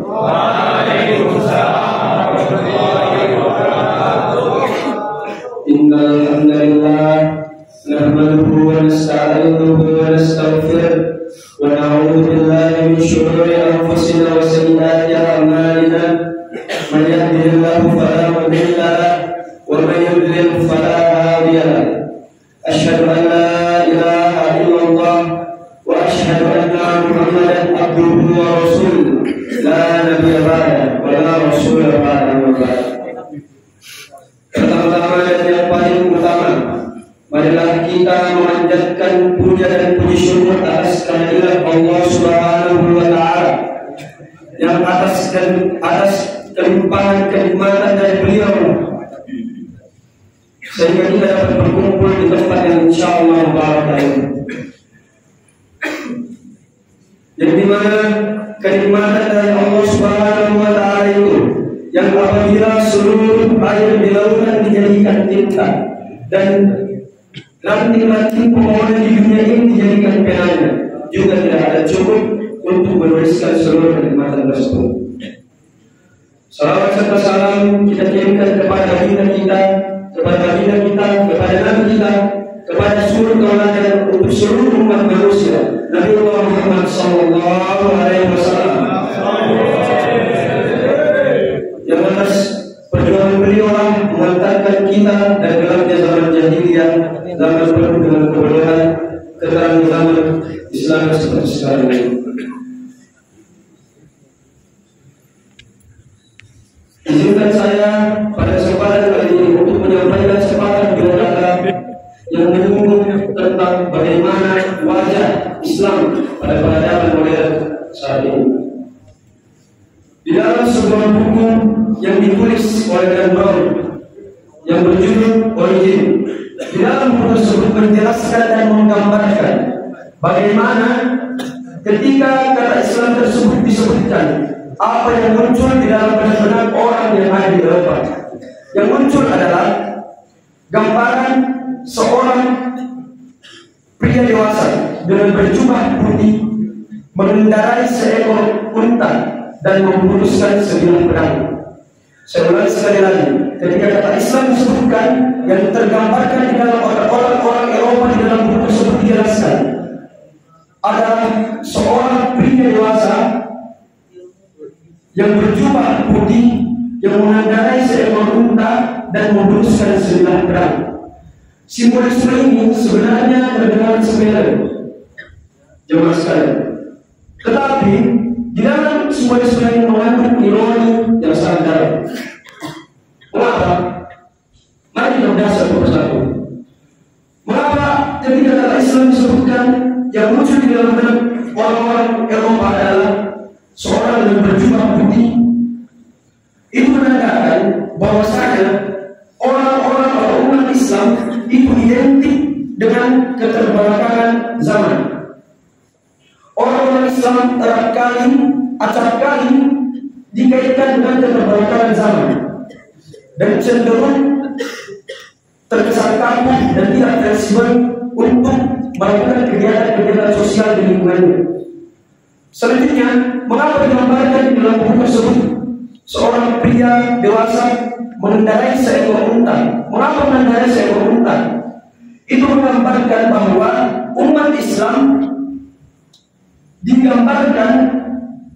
Waalaikumsalam warahmatullahi wabarakatuh. Innal hamdalillah nahmaduhu wa nasta'inuhu wa nastaghfiruh wa na'udzu billahi min shururi anfusina wa sayyiati a'malina. Man yahdihillahu fala mudilla lahu wa man yudlil fala hadiya lahu. Asyhadu an la ilaha illallah wa asyhadu anna Muhammadan abduhu wa rasuluh. La nabiyya ba'da wa la rasula ba'da. Pertama-tama dan yang paling utama, marilah kita memanjatkan puja dan puji syukur atas kehadirat Allah Subhanahu wa taala yang atas kelimpahan kenikmatan dari beliau sehingga kita dapat berkumpul di tempat yang insyaallah barakah ini, yang dimana kenikmatan dari Allah Subhanahu wa taala itu yang apabila seluruh air di lautan dijadikan tinta dan ranting-ranting pepohonan di dunia ini dijadikan penanya, juga tidak ada cukup untuk menuliskan seluruh kenikmatan tersebut. Salawat serta salam kita kirimkan kepada baginda kita, kepada nabi kita, kepada seluruh kauladan untuk seluruh umat manusia, Nabi Muhammad sallallahu alaihi wasallam. Yang atas perjuangan beliau mengantarkan kita dari gelapnya zaman jahiliyah, zaman penuh dengan kebodohan, ke terang zaman Islam seperti sekarang ini. Izinkan saya pada kesempatan kali ini untuk menyampaikan sepatah biodata yang menyinggung tentang bagaimana wajah Islam pada peradaban modern saat ini. Di dalam sebuah buku yang ditulis oleh Dan Brown yang berjudul Origin, di dalam buku tersebut menjelaskan dan menggambarkan bagaimana ketika kata Islam tersebut disebutkan, apa yang muncul di dalam benak-benak orang yang ada di Eropa. Yang muncul adalah gambaran seorang pria dewasa dengan berjubah putih mengendarai seekor unta dan memutuskan sebilah pedang. Saya ulangi sekali lagi, ketika kata Islam disebutkan, yang tergambarkan di dalam orang-orang Eropa di dalam buku tersebut dijelaskan adalah seorang pria dewasa yang berjubah putih yang mengendarai seekor unta dan memutuskan sebilah pedang. Simbolisme ini sebenarnya terdengar sepele, jemaah sekalian, tetapi di dalam simbolisme ini mengandung ironi yang sangat dalam. Mengapa? Mari kita berdasar persatu. Mengapa ketika kata Islam disebutkan, yang muncul di dalam benak orang-orang Eropa adalah seorang yang berjubah putih? Itu menandakan bahwasanya orang-orang atau umat Islam itu identik dengan keterbelakangan zaman. Orang-orang Islam acap kali dikaitkan dengan keterbelakangan zaman dan cenderung terkesan kaku dan tidak fleksibel untuk melakukan kegiatan-kegiatan sosial di lingkungannya. Selanjutnya, mengapa digambarkan di dalam buku tersebut seorang pria dewasa mengendarai seekor unta? Mengapa mengendarai seekor unta? Itu menggambarkan bahwa umat Islam digambarkan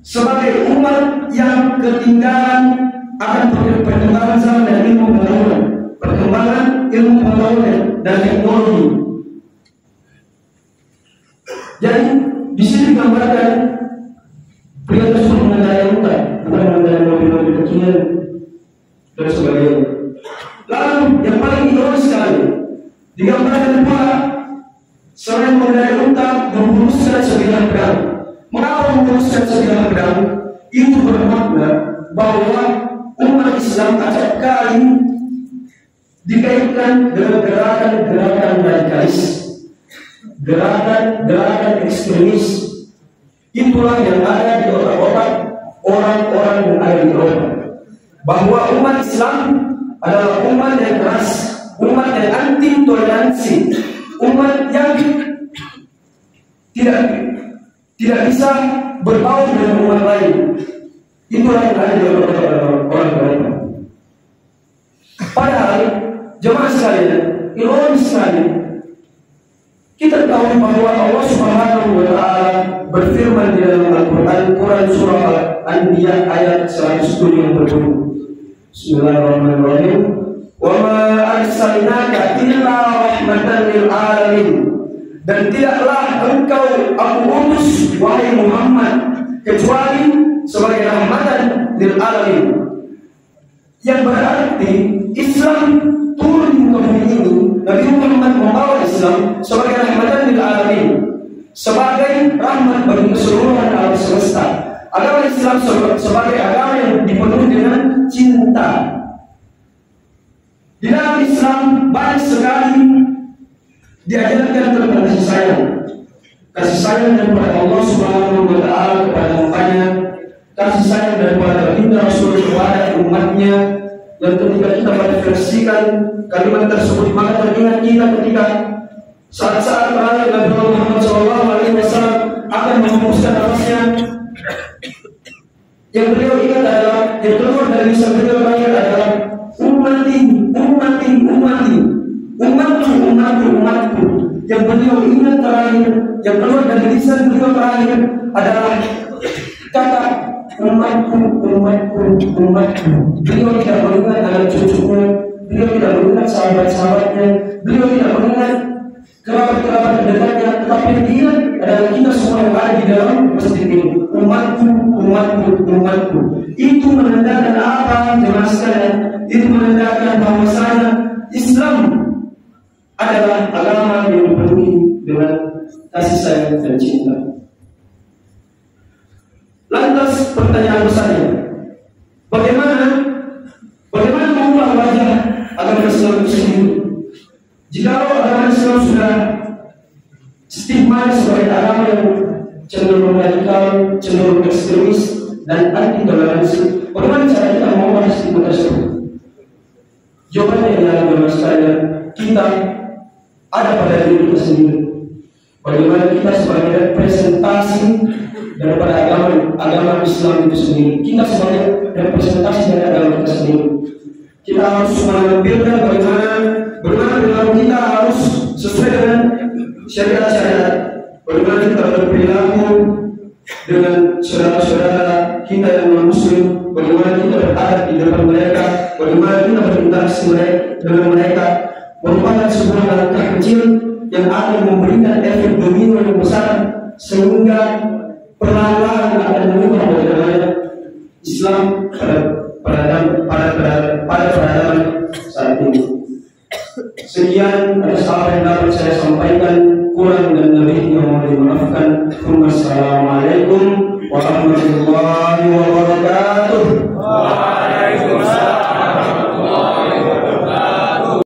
sebagai umat yang ketinggalan akan perkembangan zaman dan ilmu pengetahuan, perkembangan ilmu pengetahuan dan teknologi. Jadi di sini digambarkan pria tersebut mengendarai unta, bukan mengendarai mobil-mobil kecil dan sebagainya. Lalu yang paling ironis sekali, digambarkan pula selain mengendarai unta memutuskan sebilah pedang. Mengapa memutuskan sebilah pedang? Itu bermakna bahwa umat Islam acap kali dikaitkan dengan gerakan-gerakan radikalis, gerakan-gerakan ekstremis. Itulah yang ada di otak-otak orang-orang yang ada di Eropa, bahwa umat Islam adalah umat yang keras, umat yang anti toleransi, umat yang tidak bisa berbaur dengan umat lain. Itulah yang ada di orang beriman. Padahal jemaah sekalian, ironis sekali, kita tahu bahwa Allah Subhanahu wa Ta'ala berfirman di dalam Al-Quran, Quran surah Al-Anbiya ayat 170. Bismillahirrahmanirrahim. Wa ma arsalnaka illa rahmatan lil alamin. Dan tidaklah engkau aku utus wahai Muhammad kecuali sebagai rahmatan lil alamin. Yang berarti Islam turun di muka bumi ini, Nabi Muhammad membawa Islam sebagai rahmatan lil alamin, sebagai rahmat bagi keseluruhan alam semesta. Agama Islam sebagai agama yang dipenuhi dengan cinta. Di dalam Islam banyak sekali diajarkan tentang kasih sayang. Kasih sayang daripada Allah Subhanahu wa Ta'ala kepada hambanya, kasih sayang daripada baginda Rasul kepada umatnya. Dan ketika kita merefleksikan kalimat tersebut, maka teringat kita ketika saat-saat terakhir Nabi Muhammad SAW akan menghembuskan nafasnya. Yang beliau ingat adalah, yang keluar dari lisan beliau terakhir adalah ummati, ummati, ummati, umatku, umatku, umatku. Yang beliau ingat terakhir, yang keluar dari lisan beliau terakhir adalah kata umatku, umatku, umatku. Beliau tidak mengingat anak cucunya, beliau tidak mengingat sahabat-sahabatnya, beliau tidak mengingat kerabat-kerabat terdekatnya, tetapi dia adalah kita semua yang ada di dalam masjid ini. Umatku, umatku, umatku. Itu menandakan apa, jemaah sekalian? Itu menandakan bahwasanya Islam adalah agama yang dipenuhi dengan kasih sayang dan cinta. Lantas pertanyaan besarnya, bagaimana mengubah wajah agama Islam itu sendiri? Jika agama Islam sudah stigma sebagai agama yang cenderung radikal, cenderung ekstremis dan anti toleransi, bagaimana cara kita mengubah stigma tersebut? Jawabannya adalah jemaah sekalian, kita ada pada diri kita sendiri. Bagaimana kita sebagai representasi daripada agama Islam itu sendiri. Kita sebagai representasi dari agama kita sendiri. Kita harus menampilkan bagaimana kita harus sesuai dengan syariat-syariat. Bagaimana kita berperilaku dengan saudara-saudara kita yang non-muslim. Bagaimana kita berada di depan mereka. Bagaimana kita berinteraksi dengan mereka. Merupakan sebuah langkah kecil yang akan memberikan efek domino yang besar, sehingga perlahan-lahan akan mengubah bagaimana Islam pada peradaban saat ini. Sekian atas apa yang dapat saya sampaikan, kurang dan lebihnya mohon dimaafkan. Wassalamualaikum warahmatullahi wabarakatuh.